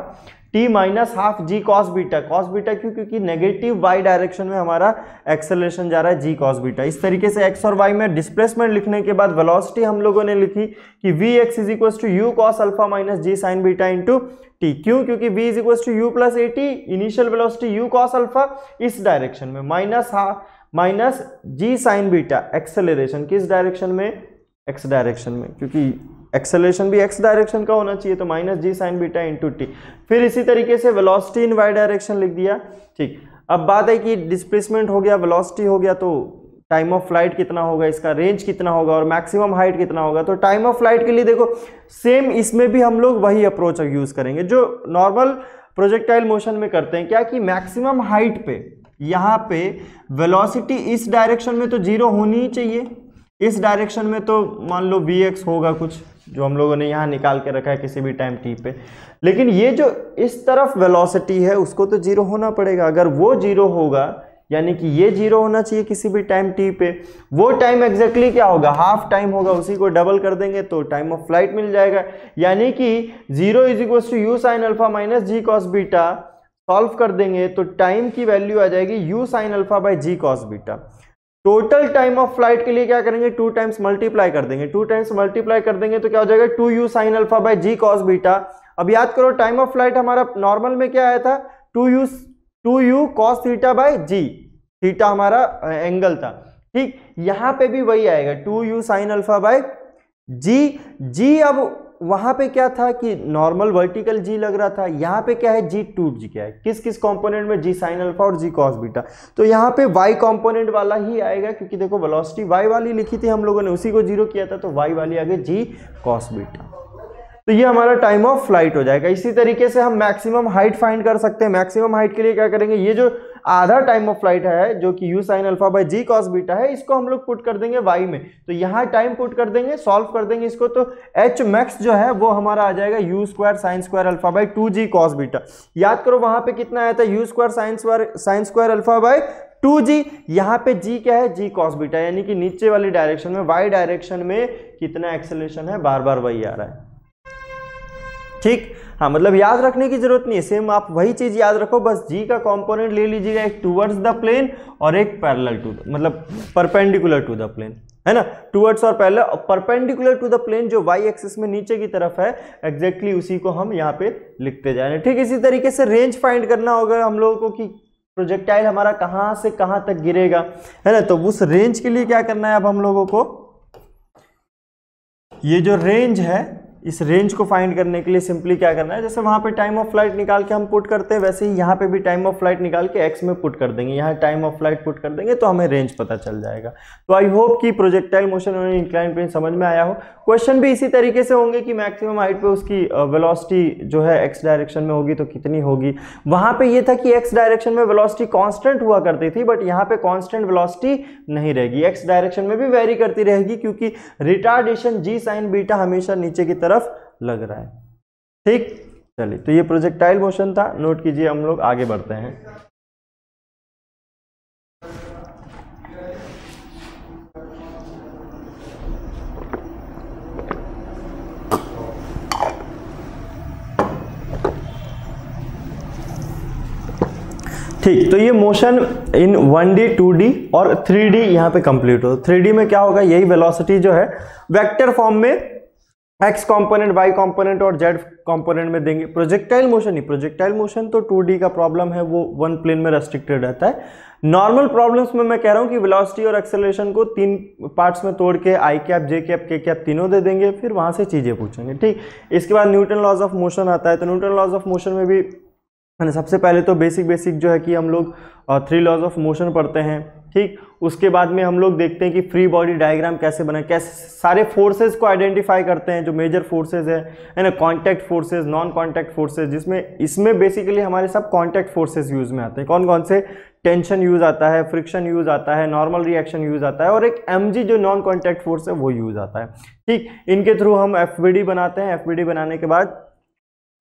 t minus half g cos beta क्यों, क्योंकि नेगेटिव y डायरेक्शन में हमारा एक्सेलरेशन जा रहा है जी कॉस बीटा। इस तरीके से x और y में डिस्प्लेसमेंट लिखने के बाद वेलोसिटी हम लोगों ने लिखी कि vx is equal to u cos alpha minus g sine beta into t, क्यों, क्योंकि v is equal to u plus a t, initial velocity u cos alpha इस डायरेक्शन में, minus g sine beta acceleration किस direction में, x direction में, क्योंकि acceleration भी x direction का होना चाहिए, तो minus g sine beta into T. फिर इसी तरीके से वेलोसिटी इन वाई डायरेक्शन लिख दिया। ठीक, अब बात है कि डिस्प्लेसमेंट हो गया, वेलोसिटी हो गया, तो टाइम ऑफ फ्लाइट कितना होगा, इसका रेंज कितना होगा और मैक्सिमम हाइट कितना होगा। तो टाइम ऑफ फ्लाइट के लिए देखो सेम इसमें भी हम लोग वही अप्रोच यूज करेंगे जो नॉर्मल प्रोजेक्टाइल मोशन में करते हैं, क्या कि मैक्सिमम हाइट पे यहाँ पे वेलोसिटी इस डायरेक्शन में तो जीरो होनी ही चाहिए, इस डायरेक्शन में तो मान लो vx होगा कुछ जो हम लोगों ने यहाँ निकाल के रखा है किसी भी टाइम t पे, लेकिन ये जो इस तरफ वेलोसिटी है उसको तो जीरो होना पड़ेगा। अगर वो जीरो होगा यानी कि ये जीरो होना चाहिए किसी भी टाइम t पे, वो टाइम एग्जैक्टली क्या होगा, हाफ टाइम होगा, उसी को डबल कर देंगे तो टाइम ऑफ फ्लाइट मिल जाएगा। यानी कि 0 is equal to u sine alpha minus g cos beta, solve कर देंगे तो टाइम की वैल्यू आ जाएगी u sine alpha by g cos beta. Total time of flight के लिए क्या करेंगे, 2 टाइम्स मल्टीप्लाई कर देंगे, 2 टाइम्स मल्टीप्लाई कर देंगे तो क्या हो जाएगा 2u sine alpha by g cos beta. अब याद करो टाइम ऑफ फ्लाइट हमारा नॉर्मल में क्या आया था, 2u cos theta by g, theta हमारा एंगल था, ठीक, यहां पे भी वही आएगा 2u साइन अल्फा बाई जी। अब वहां पे क्या था कि नॉर्मल वर्टिकल जी लग रहा था, यहाँ पे क्या है जी टूट जी क्या है, किस किस कंपोनेंट में, जी साइन अल्फा और जी कॉस बीटा, तो यहाँ पे y कंपोनेंट वाला ही आएगा, क्योंकि देखो वेलोसिटी y वाली लिखी थी हम लोगों ने, उसी को जीरो किया था, तो y वाली आ गई जी कॉस बीटा। तो ये हमारा टाइम ऑफ फ्लाइट हो जाएगा। इसी तरीके से हम मैक्सिमम हाइट फाइंड कर सकते हैं। मैक्सिमम हाइट के लिए क्या करेंगे, ये जो आधा टाइम ऑफ फ्लाइट है जो कि u sine alpha by g cos beta है, इसको हम लोग पुट कर देंगे वाई में, तो यहाँ टाइम पुट कर देंगे, सॉल्व कर देंगे इसको, तो एच मैक्स जो है वो हमारा आ जाएगा you square sine square alpha by 2g cos beta. याद करो वहां पे कितना आया था, you square sine square alpha by 2g, यहाँ पे g क्या है, g कॉस बीटा, यानी कि नीचे वाली डायरेक्शन में y डायरेक्शन में कितना एक्सेलरेशन है, बार बार वही आ रहा है, ठीक। हाँ, मतलब याद रखने की जरूरत नहीं है, सेम आप वही चीज याद रखो, बस जी का कंपोनेंट ले लीजिएगा, एक टूवर्ड्स द प्लेन और एक पैरेलल टू, मतलब परपेंडिकुलर टू द प्लेन, है ना, टूवर्ड्स और parallel. Perpendicular to the plane जो वाई एक्सिस में नीचे की तरफ है, एग्जैक्टली उसी को हम यहाँ पे लिखते जा रहे हैं, ठीक। इसी तरीके से रेंज फाइंड करना होगा हम लोगों को कि प्रोजेक्टाइल हमारा कहाँ से कहाँ तक गिरेगा, है ना, तो उस रेंज के लिए क्या करना है अब हम लोगों को, ये जो रेंज है इस रेंज को फाइंड करने के लिए सिंपली क्या करना है, जैसे वहां पे टाइम ऑफ फ्लाइट निकाल के हम पुट करते हैं, वैसे ही यहाँ पे भी टाइम ऑफ फ्लाइट निकाल के एक्स में पुट कर देंगे, यहाँ टाइम ऑफ फ्लाइट पुट कर देंगे तो हमें रेंज पता चल जाएगा। तो आई होप कि प्रोजेक्टाइल मोशन और इंक्लाइन प्लेन समझ में आया हो। क्वेश्चन भी इसी तरीके से होंगे कि मैक्सिमम हाइट पे उसकी वेलोसिटी जो है एक्स डायरेक्शन में होगी तो कितनी होगी। वहां पे ये था कि एक्स डायरेक्शन में वेलोसिटी कांस्टेंट हुआ करती थी, बट यहाँ पे कांस्टेंट वेलोसिटी नहीं रहेगी, एक्स डायरेक्शन में भी वेरी करती रहेगी, क्योंकि रिटार्डेशन जी साइन बीटा हमेशा नीचे की तरफ लग रहा है, ठीक। चलिए, तो ये प्रोजेक्टाइल मोशन था, नोट कीजिए, हम लोग आगे बढ़ते हैं। ठीक, तो ये मोशन इन 1D 2D और 3D यहाँ पे कंप्लीट हो। 3D में क्या होगा, यही वेलोसिटी जो है वेक्टर फॉर्म में एक्स कंपोनेंट, वाई कंपोनेंट और जेड कंपोनेंट में देंगे। प्रोजेक्टाइल मोशन ही, प्रोजेक्टाइल मोशन तो 2D का प्रॉब्लम है, वो वन प्लेन में रेस्ट्रिक्टेड रहता है। नॉर्मल प्रॉब्लम्स में मैं कह रहा हूँ कि वेलोसिटी और एक्सेलरेशन को 3 पार्ट्स में तोड़ के आई कैप, जे कैप, के कैप तीनों दे देंगे, फिर वहां से चीजें पूछेंगे, ठीक। इसके बाद न्यूटन लॉज ऑफ मोशन आता है, तो न्यूटन लॉज ऑफ मोशन में भी सबसे पहले तो बेसिक जो है कि हम लोग 3 लॉज ऑफ मोशन पढ़ते हैं, ठीक, उसके बाद में हम लोग देखते हैं कि फ्री बॉडी डायग्राम कैसे बनाए, कैसे सारे फोर्सेस को आइडेंटिफाई करते हैं जो मेजर फोर्सेस है ना, contact forces, non contact forces, जिसमें इसमें बेसिकली हमारे सब कांटेक्ट फोर्सेस यूज में आते हैं। कौन कौन से? टेंशन यूज आता है, फ्रिक्शन यूज आता है, नॉर्मल रिएक्शन यूज आता है और एक mg जो नॉन कांटेक्ट फोर्स है वो यूज आता है। ठीक, इनके थ्रू हम एफबीडी बनाते हैं। एफबीडी बनाने के बाद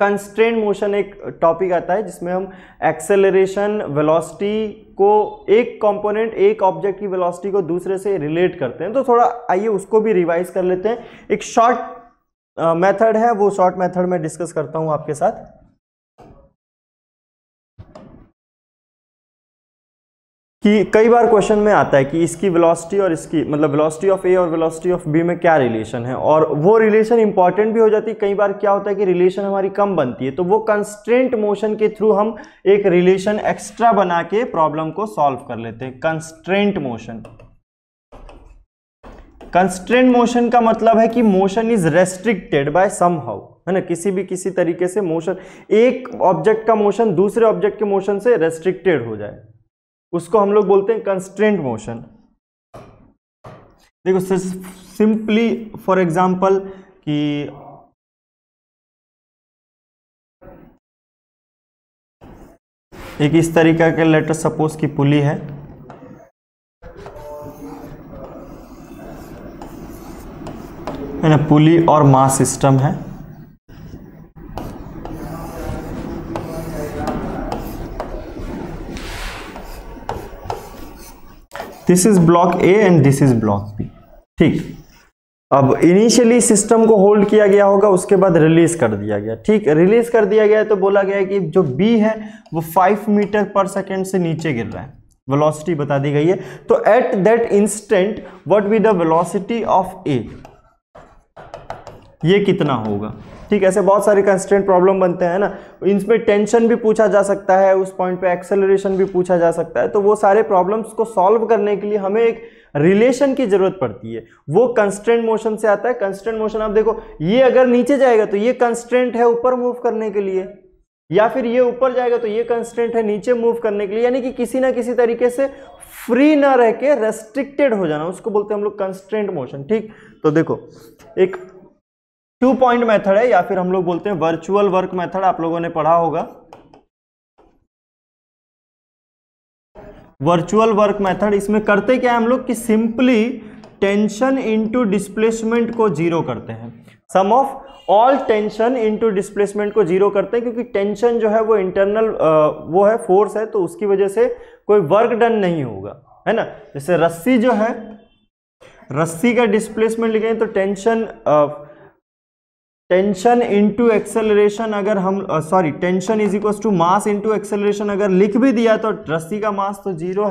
कंस्ट्रेंट मोशन एक टॉपिक आता है जिसमें हम एक्सेलरेशन, वेलोसिटी को एक कंपोनेंट, एक ऑब्जेक्ट की वेलोसिटी को दूसरे से रिलेट करते हैं। तो थोड़ा आइए उसको भी रिवाइज कर लेते हैं। एक शॉर्ट मेथड है, वो शॉर्ट मेथड में डिस्कस करता हूं आपके साथ। कि कई बार क्वेश्चन में आता है कि इसकी वेलोसिटी और इसकी, मतलब वेलोसिटी ऑफ ए और वेलोसिटी ऑफ बी में क्या रिलेशन है, और वो रिलेशन इंपॉर्टेंट भी हो जाती है। कई बार क्या होता है कि रिलेशन हमारी कम बनती है, तो वो कंस्ट्रेंट मोशन के थ्रू हम एक रिलेशन एक्स्ट्रा बना के प्रॉब्लम को सॉल्व कर लेते हैं। कंस्ट्रेंट मोशन, कंस्ट्रेंट मोशन का मतलब है कि motion is restricted by somehow, है ना, किसी तरीके से मोशन, एक ऑब्जेक्ट का मोशन दूसरे ऑब्जेक्ट के मोशन से रेस्ट्रिक्टेड हो जाए, उसको हम लोग बोलते हैं कंस्ट्रेंट मोशन। देखो सिंपली फॉर एग्जांपल कि एक इस तरीका के लेटर सपोज की पुली है, ना, पुली और मास सिस्टम है। This is block A and this is block B. ठीक, अब इनिशियली सिस्टम को होल्ड किया गया होगा, उसके बाद रिलीज कर दिया गया। ठीक, रिलीज कर दिया गया तो बोला गया कि जो बी है वो 5 मीटर पर सेकेंड से नीचे गिर रहा है, वेलोसिटी बता दी गई है। तो at that instant what be the velocity of a, ये कितना होगा। ठीक, ऐसे बहुत सारे कंस्ट्रेंट प्रॉब्लम बनते हैं ना, इनमें टेंशन भी पूछा जा सकता है, उस पॉइंट पे एक्सेलरेशन भी पूछा जा सकता है। तो वो सारे प्रॉब्लम्स को सॉल्व करने के लिए हमें एक रिलेशन की जरूरत पड़ती है, वो कंस्ट्रेंट मोशन से आता है। कंस्ट्रेंट मोशन, आप देखो ये अगर नीचे जाएगा तो ये कंस्ट्रेंट है ऊपर मूव करने के लिए, या फिर ये ऊपर जाएगा तो ये कंस्ट्रेंट है नीचे मूव करने के लिए, यानी कि किसी ना किसी तरीके से फ्री ना रह के रेस्ट्रिक्टेड हो जाना, उसको बोलते हैं हम लोग कंस्ट्रेंट मोशन। ठीक, तो देखो एक 2 पॉइंट मेथड है, या फिर हम लोग बोलते हैं वर्चुअल वर्क मेथड, आप लोगों ने पढ़ा होगा। वर्चुअल वर्क मेथड, इसमें करते क्या है हम लोग कि सिंपली टेंशन इनटू डिस्प्लेसमेंट को जीरो करते हैं। Sum of all tension into displacement को जीरो करते हैं, क्योंकि टेंशन जो है वो इंटरनल वो है, फोर्स है, तो उसकी वजह से कोई वर्क डन नहीं होगा, है ना। जैसे रस्सी जो है, रस्सी का डिस्प्लेसमेंट लिखें तो टेंशन इंटू एक्सेलरेशन, अगर हम tension is equal to mass into acceleration अगर लिख भी दिया तो रस्सी का मास तो 0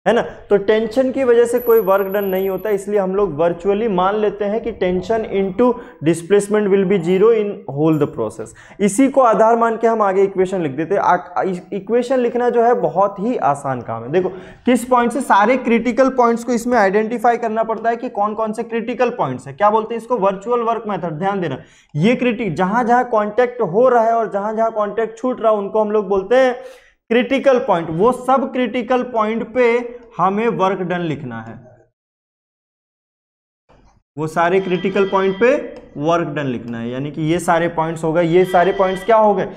है ना। तो टेंशन की वजह से कोई वर्क डन नहीं होता, इसलिए हम लोग वर्चुअली मान लेते हैं कि tension into displacement will be 0 in whole the process. इसी को आधार मान के हम आगे इक्वेशन लिख देते हैं। इक्वेशन लिखना जो है बहुत ही आसान काम है। देखो किस पॉइंट से, सारे क्रिटिकल पॉइंट्स को इसमें आइडेंटिफाई करना पड़ता है कि कौन कौन से क्रिटिकल पॉइंट्स है। क्या बोलते हैं इसको? Virtual work method. ध्यान देना, ये जहां जहां कॉन्टैक्ट हो रहा है और जहां जहां कॉन्टैक्ट छूट रहा है उनको हम लोग बोलते हैं क्रिटिकल पॉइंट। वो सब क्रिटिकल पॉइंट पे हमें वर्क डन लिखना है, वो सारे क्रिटिकल पॉइंट पे वर्क डन लिखना है। यानी कि ये सारे पॉइंट्स हो गए, ये सारे पॉइंट्स क्या हो गए,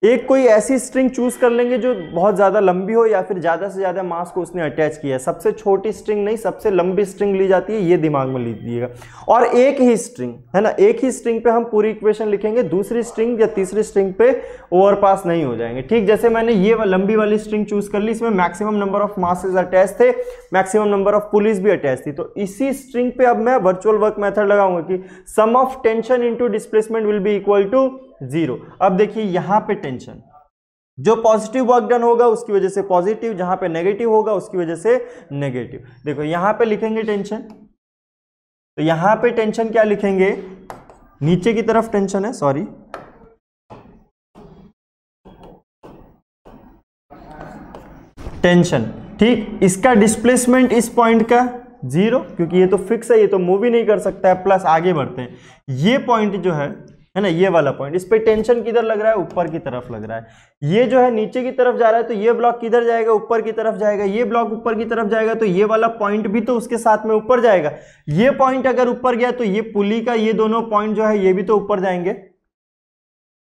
एक कोई ऐसी स्ट्रिंग चूज कर लेंगे जो बहुत ज्यादा लंबी हो या फिर ज्यादा से ज्यादा मास को उसने अटैच किया है। सबसे छोटी स्ट्रिंग नहीं, सबसे लंबी स्ट्रिंग ली जाती है, ये दिमाग में लीजिएगा। और एक ही स्ट्रिंग है ना, एक ही स्ट्रिंग पे हम पूरी इक्वेशन लिखेंगे, दूसरी स्ट्रिंग या तीसरी स्ट्रिंग पे ओवरपास नहीं हो जाएंगे। ठीक, जैसे मैंने ये लंबी वाली स्ट्रिंग चूज कर ली, इसमें maximum number of masses attach थे, मैक्सिमम नंबर ऑफ पुलीज भी अटैच थी। तो इसी स्ट्रिंग पे अब मैं वर्चुअल वर्क मेथड लगाऊंगा कि sum of tension into displacement will be equal to 0। अब देखिए यहां पे टेंशन, जो पॉजिटिव वर्क डन होगा उसकी वजह से पॉजिटिव, जहां पे नेगेटिव होगा उसकी वजह से नेगेटिव। देखो यहां पे लिखेंगे टेंशन, तो यहां पे टेंशन क्या लिखेंगे, नीचे की तरफ टेंशन है, सॉरी, टेंशन। ठीक, इसका डिस्प्लेसमेंट इस पॉइंट का 0, क्योंकि ये तो फिक्स है, ये तो मूव ही नहीं कर सकता है। प्लस आगे बढ़ते हैं, ये पॉइंट जो है है ना, ये वाला पॉइंट। इस पे टेंशन किधर लग रहा है, ऊपर की तरफ लग रहा है। ये जो है नीचे की तरफ जा रहा है, तो ये ब्लॉक किधर जाएगा, ऊपर की तरफ जाएगा। ये ब्लॉक ऊपर की तरफ जाएगा, तो ये वाला पॉइंट भी तो उसके साथ में ऊपर जाएगा। ये पॉइंट अगर ऊपर गया तो ये पुली का ये दोनों पॉइंट जो है ये भी तो ऊपर जाएंगे।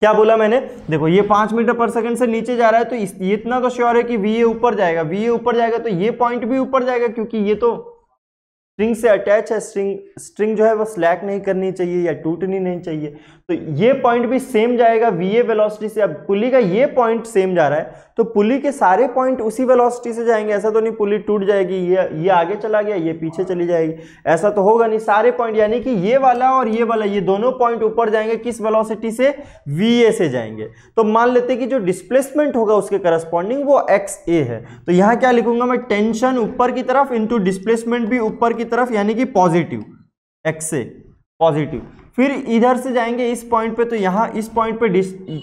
क्या बोला मैंने, देखो ये 5 मीटर पर सेकंड से नीचे जा रहा है, तो ये इतना तो श्योर है कि वी ए ऊपर जाएगा। वी ए ऊपर जाएगा तो ये पॉइंट भी ऊपर जाएगा, क्योंकि ये तो स्ट्रिंग से अटैच है। स्ट्रिंग जो है वो स्लैक नहीं करनी चाहिए या टूटनी नहीं चाहिए, तो ये पॉइंट भी सेम जाएगा वी ए वेलोसिटी से। अब पुली का ये पॉइंट सेम जा रहा है, तो पुली के सारे पॉइंट उसी वेलोसिटी से जाएंगे। ऐसा तो नहीं पुली टूट जाएगी, ये आगे चला गया, ये पीछे चली जाएगी, ऐसा तो होगा नहीं। सारे पॉइंट यानी कि ये वाला और ये वाला, ये दोनों पॉइंट ऊपर जाएंगे। किस वेलोसिटी से, वी ए से जाएंगे। तो मान लेते हैं कि जो डिस्प्लेसमेंट होगा उसके करस्पॉन्डिंग वो एक्स ए है। तो यहां क्या लिखूंगा मैं, टेंशन ऊपर की तरफ इंटू डिस्प्लेसमेंट भी ऊपर की तरफ, यानी कि पॉजिटिव, एक्स ए पॉजिटिव। फिर इधर से जाएंगे इस पॉइंट पे, तो यहां इस पॉइंट पे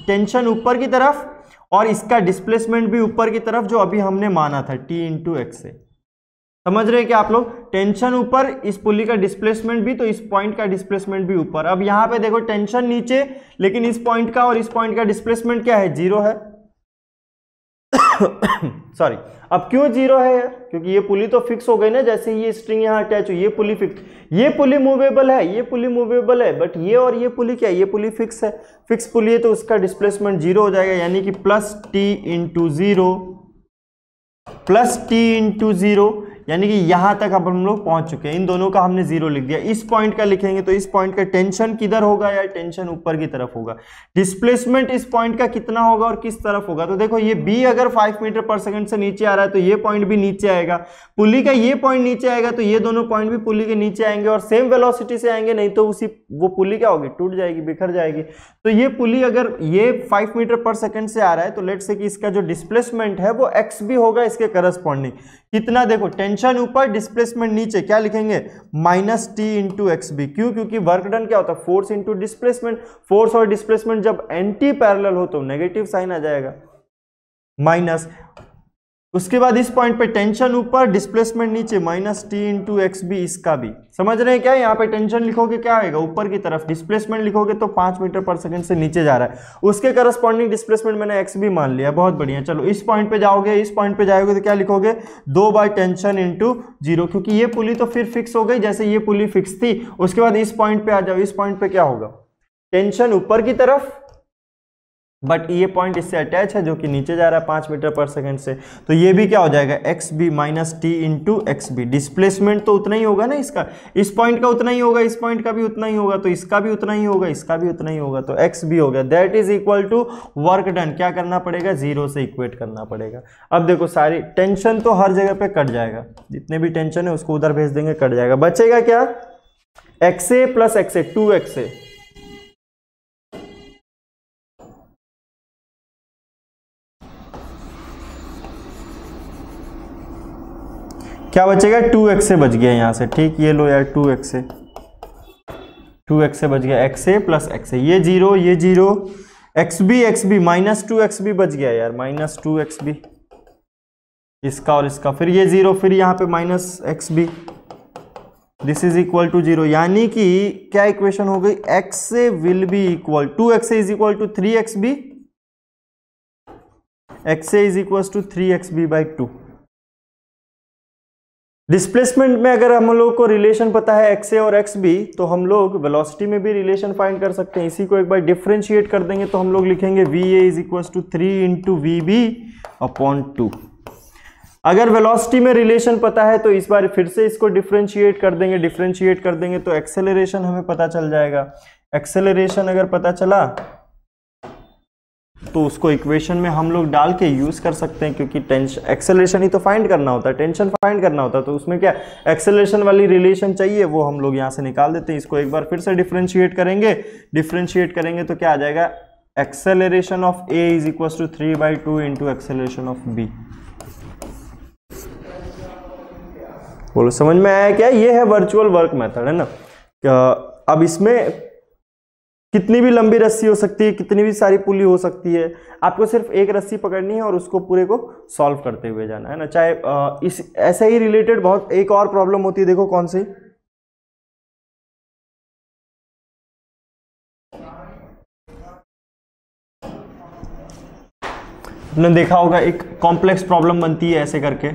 टेंशन ऊपर की तरफ और इसका डिस्प्लेसमेंट भी ऊपर की तरफ, जो अभी हमने माना था टी इंटू एक्स से। समझ रहे हैं क्या आप लोग, टेंशन ऊपर, इस पुली का डिस्प्लेसमेंट भी, तो इस पॉइंट का डिस्प्लेसमेंट भी ऊपर। अब यहां पे देखो टेंशन नीचे, लेकिन इस पॉइंट का और इस पॉइंट का डिस्प्लेसमेंट क्या है, 0 है। सॉरी, अब क्यों 0 है यार, क्योंकि ये पुली तो फिक्स हो गई ना। जैसे ये स्ट्रिंग यहाँ अटैच हुई, ये पुली फिक्स, ये पुली मूवेबल है, ये पुली मूवेबल है, बट ये और ये पुली क्या है, ये पुली फिक्स है। फिक्स पुली है तो उसका डिस्प्लेसमेंट 0 हो जाएगा, यानी कि plus T into 0, plus T into 0, यानी कि यहां तक अब हम लोग पहुंच चुके हैं। इन दोनों का हमने 0 लिख दिया। इस पॉइंट का लिखेंगे तो इस पॉइंट का टेंशन किधर होगा यार, टेंशन ऊपर की तरफ होगा। डिस्प्लेसमेंट इस पॉइंट का कितना होगा और किस तरफ होगा, तो देखो ये बी अगर 5 मीटर पर सेकंड से नीचे आ रहा है तो ये पॉइंट भी नीचे आएगा। पुली का ये पॉइंट नीचे आएगा तो ये दोनों पॉइंट भी पुली के नीचे आएंगे और सेम वेलोसिटी से आएंगे, नहीं तो उसी वो पुली क्या होगी, टूट जाएगी, बिखर जाएगी। तो ये पुली अगर ये 5 मीटर पर सेकंड से आ रहा है तो लेट्स से कि इसका जो डिस्प्लेसमेंट है वो एक्स भी होगा इसके करस्पॉन्डिंग। कितना, देखो टेंशन ऊपर, डिस्प्लेसमेंट नीचे, क्या लिखेंगे, minus T into x b. क्यों, क्योंकि वर्क डन क्या होता है, फोर्स इंटू डिस्प्लेसमेंट। फोर्स और डिस्प्लेसमेंट जब एंटी पैरेलल हो तो नेगेटिव साइन आ जाएगा, माइनस। उसके बाद इस पॉइंट पे टेंशन ऊपर, डिस्प्लेसमेंट नीचे, minus T into x b, इसका भी समझ रहे हैं क्या। यहाँ पे टेंशन लिखोगे क्या आएगा, ऊपर की तरफ, डिस्प्लेसमेंट लिखोगे तो 5 मीटर पर सेकंड से नीचे जा रहा है, उसके करस्पॉन्डिंग डिस्प्लेसमेंट मैंने एक्स भी मान लिया, बहुत बढ़िया। चलो इस पॉइंट पे जाओगे, इस पॉइंट पे जाओगे तो क्या लिखोगे, 2 बाय टेंशन इंटू 0, क्योंकि ये पुली तो फिर फिक्स हो गई, जैसे ये पुली फिक्स थी। उसके बाद इस पॉइंट पे आ जाओ, इस पॉइंट पे क्या होगा, टेंशन ऊपर की तरफ, बट ये पॉइंट इससे अटैच है जो कि नीचे जा रहा है 5 मीटर पर सेकंड से, तो ये भी क्या हो जाएगा, x b minus T into x b. Displacement तो उतना ही होगा ना इसका, इस पॉइंट का उतना ही होगा, इस पॉइंट का भी उतना ही होगा, तो इसका भी उतना ही होगा, इसका भी उतना ही होगा, तो एक्स बी हो गया। That is equal to work done, क्या करना पड़ेगा, 0 से इक्वेट करना पड़ेगा। अब देखो सारी टेंशन तो हर जगह पे कट जाएगा, जितने भी टेंशन है उसको उधर भेज देंगे, कट जाएगा। बचेगा क्या, एक्स ए प्लस एक्स ए, 2xa। क्या बचेगा, 2x से बच गया यहां से, ठीक, ये लो यार 2x से बच गया, x a plus x a, ये 0 ये 0, x b minus 2x b बच गया यार, माइनस 2x b, इसका और इसका, फिर ये 0, फिर यहाँ पे minus x b, this is equal to 0, यानी कि क्या इक्वेशन हो गई, x a will be equal, 2x a is equal to 3x b, x a is equal to 3x b by 2। Displacement में अगर हम लोग को रिलेशन पता है एक्स ए और एक्स बी, तो हम लोग वेलोसिटी में भी रिलेशन फाइंड कर सकते हैं। इसी को एक बार डिफरेंशिएट कर देंगे तो हम लोग लिखेंगे v a is equal to 3 into v b upon 2। अगर वेलोसिटी में रिलेशन पता है तो इस बार फिर से इसको डिफरेंशिएट कर देंगे, डिफरेंशिएट कर देंगे तो एक्सेलरेशन हमें पता चल जाएगा। एक्सेलरेशन अगर पता चला तो उसको इक्वेशन में हम लोग डाल के यूज कर सकते हैं, क्योंकि टेंशन, एक्सेलरेशन ही तो फाइंड करना होता है, टेंशन फाइंड करना होता है, तो उसमें क्या एक्सेलरेशन वाली रिलेशन चाहिए, वो हम लोग यहाँ से निकाल देते हैं। इसको एक बार फिर से डिफरेंशिएट करेंगे, डिफरेंशिएट करेंगे तो क्या आ जाएगा, acceleration of a is equal to 3/2 into acceleration of b. बोलो समझ में आया क्या, ये है वर्चुअल वर्क मेथड, है ना। अब इसमें कितनी भी लंबी रस्सी हो सकती है, कितनी भी सारी पुली हो सकती है, आपको सिर्फ एक रस्सी पकड़नी है और उसको पूरे को सॉल्व करते हुए जाना है ना। चाहे इस ऐसे ही रिलेटेड बहुत एक और प्रॉब्लम होती है, देखो कौन सी, आपने देखा होगा एक कॉम्प्लेक्स प्रॉब्लम बनती है ऐसे करके,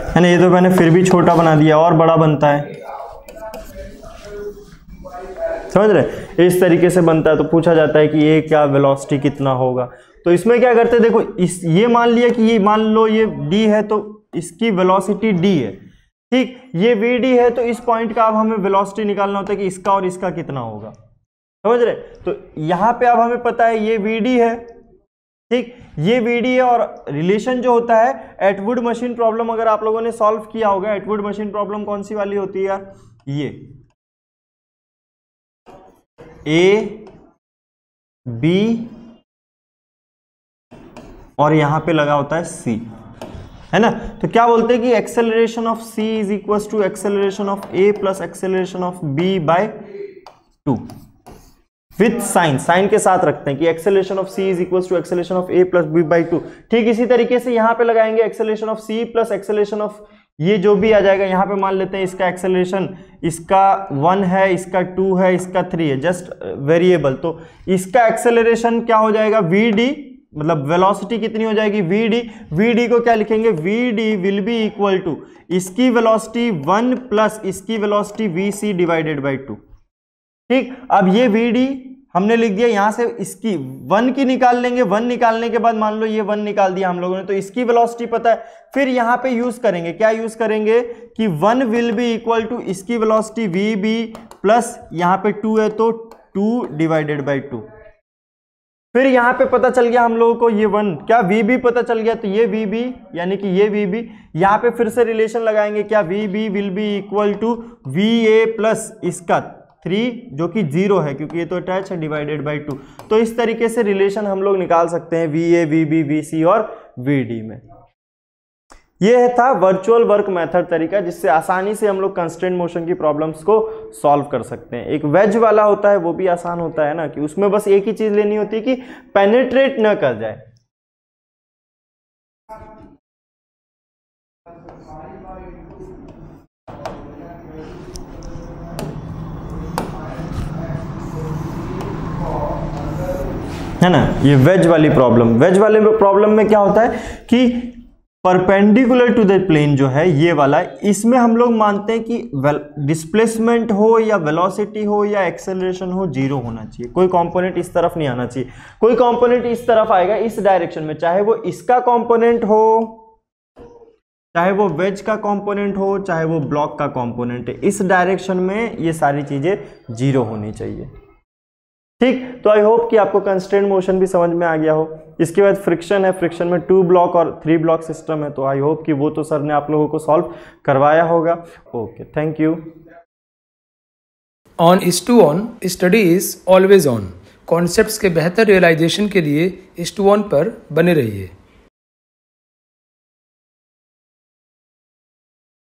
है ना। ये तो मैंने फिर भी छोटा बना दिया, और बड़ा बनता है, समझ रहे। इस तरीके से बनता है। तो पूछा जाता है कि ये क्या वेलोसिटी कितना होगा। तो इसमें क्या करते हैं, देखो ये मान लिया कि ये मान लो ये d है, तो इसकी वेलोसिटी d है, ठीक। ये vd है, तो इस पॉइंट का अब हमें वेलोसिटी निकालना होता है कि इसका और इसका कितना होगा, समझ रहे। तो यहां पे अब हमें पता है ये vd है, ठीक, ये vd है। और रिलेशन जो होता है एटवुड मशीन प्रॉब्लम, अगर आप लोगों ने सॉल्व किया होगा, एटवुड मशीन प्रॉब्लम कौन सी वाली होती है यार, ये a b और यहां पे लगा होता है c, है ना। तो क्या बोलते हैं कि acceleration of c is equal to acceleration of a plus acceleration of b by 2 with sign के साथ रखते हैं कि acceleration of c is equal to acceleration of a plus b by 2। ठीक इसी तरीके से यहां पे लगाएंगे acceleration of c plus acceleration of, ये जो भी आ जाएगा यहां पे मान लेते हैं इसका एक्सेलरेशन, इसका 1 है, इसका 2 है, इसका 3 है, जस्ट वेरिएबल। तो इसका एक्सेलरेशन क्या हो जाएगा vd, मतलब वेलोसिटी कितनी हो जाएगी vd को क्या लिखेंगे, vd will be equal to इसकी वेलोसिटी 1 प्लस इसकी वेलोसिटी vc डिवाइडेड बाय 2, ठीक। अब ये vd हमने लिख दिया, यहां से इसकी 1 की निकाल लेंगे, 1 निकालने के बाद मान लो ये 1 निकाल दिया हम लोगों ने, तो इसकी वेलोसिटी पता है। फिर यहां पे यूज करेंगे, क्या यूज करेंगे कि 1 विल बी इक्वल टू इसकी वेलोसिटी vb प्लस यहां पे 2 है तो 2 डिवाइडेड बाय 2। फिर यहां पे पता चल गया हम लोगों को ये 1, क्या vb पता चल गया, तो ये vb यानी कि ये vb, यहां पे फिर से रिलेशन लगाएंगे, क्या vb will be equal to va plus इसका 3 जो कि 0 है क्योंकि ये तो अटैच है, डिवाइडेड बाय 2। तो इस तरीके से रिलेशन हम लोग निकाल सकते हैं va vb vc और vd में। ये था वर्चुअल वर्क मेथड तरीका, जिससे आसानी से हम लोग कंस्ट्रेंट मोशन की प्रॉब्लम्स को सॉल्व कर सकते हैं। एक वेज वाला होता है, वो भी आसान होता है ना, कि उसमें बस एक ही चीज लेनी होती है कि पेनिट्रेट न कर जाए। है ना, ये वेज वाली प्रॉब्लम। वेज वाले प्रॉब्लम में क्या होता है कि परपेंडिकुलर टू द प्लेन जो है ये वाला, इसमें हम लोग मानते हैं कि डिस्प्लेसमेंट हो या वेलोसिटी हो या एक्सेलरेशन हो, 0 होना चाहिए। कोई कंपोनेंट इस तरफ नहीं आना चाहिए। कोई कंपोनेंट इस तरफ आएगा, इस डायरेक्शन में, चाहे वो इसका कंपोनेंट हो, चाहे वो वेज का कंपोनेंट हो, चाहे वो ब्लॉक का कंपोनेंट है, इस डायरेक्शन में ये सारी चीजें 0 होनी चाहिए, ठीक। तो आई होप कि आपको कंस्ट्रेंट मोशन भी समझ में आ गया हो। इसके बाद फ्रिक्शन है, फ्रिक्शन में 2 ब्लॉक और 3 ब्लॉक सिस्टम है, तो आई होप कि वो तो सर ने आप लोगों को सॉल्व करवाया होगा। Okay, thank you. On IS2ON study is always on. Concepts के बेहतर रियलाइजेशन के लिए IS2ON पर बने रहिए।